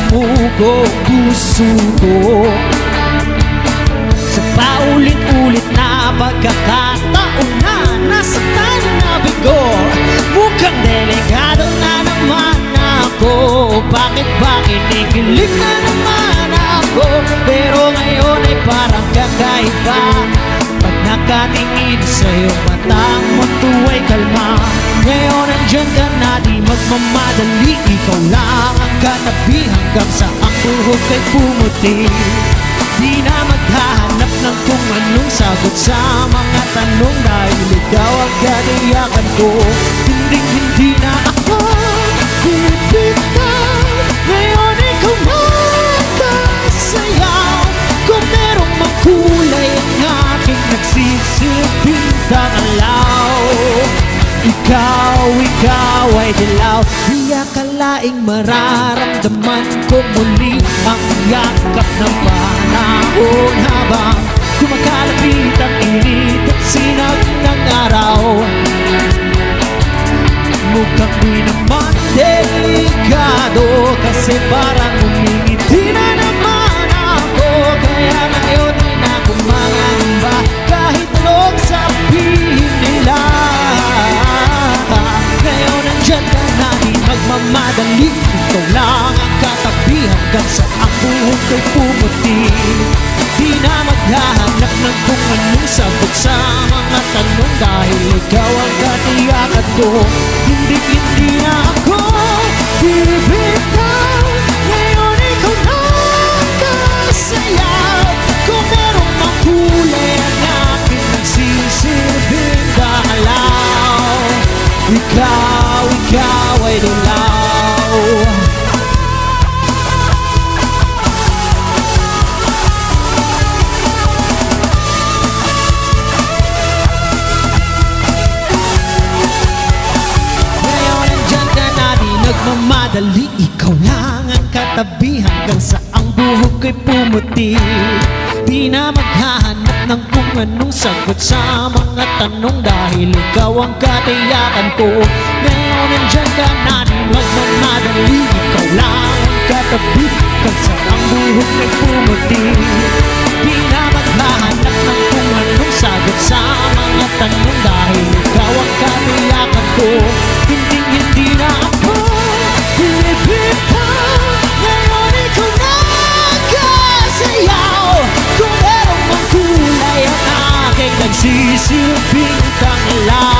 sumugod puso ko. Sa paulit-ulit na pagkakataon na nasaktan na bigo, mukhang delikado na naman ako. Bakit ba kinikilig na naman ako? Pero ngayon ay parang kakaiba. Pag nakatingin sa iyong matang mundo ay kalma. Ngayon andyan ka na, di magmamadali. Ikaw lang ang katabi hanggang sa ang buhok ay pumuti. Di na maghahanap ng kung anong sagot sa mga tanong, dahil ikaw ang katiyakan ko. Hindi na ako bibitaw. Ngayon ikaw na kasayaw. Kung merong makulay ang aking nagsisilbing tangalaw. Ikaw ay dilaw. Di akalaing mararamdaman ko muli ang yakap ng panahon habang kumakalapit ang init at sinag ng araw. Mukhang di naman delikado, kasi parang umingiti na naman ako. Kaya ngayon ay nakumangamba kahit anong sabihin nila. Ngayon andyan ka na, di magmamadali. Ikaw lang ang katabi hanggang sa ang buhok ay pumuti. Di na maghahanap ng kung anong sagot sa mga tanong, dahil ikaw ang katiyakan ko. Hindi na ako bibitaw. Ngayon ikaw na kasayaw. Kung merong makulay ang aking nagsisilbing dalaw. Ikaw ay dilaw. Ngayon andyan ka na, di nagmamadali. Ikaw lang ang katabi hanggang sa ang buhok ay pumuti. Di na maghahanap ng kung anong sagot sa mga tanong, dahil ikaw ang katiyakan ko. Ngayon andyan ka na, di magmamadali. Ikaw lang ang katabi hanggang sa ang buhok ay pumuti. Di na maghahanap ng kung anong sagot sa mga tanong, dahil ikaw ang katiyakan ko. Hindi na ako bibitaw. Ngayon ikaw na kasayaw. Kung merong mang kulay ang aking nagsisilbing tanglaw.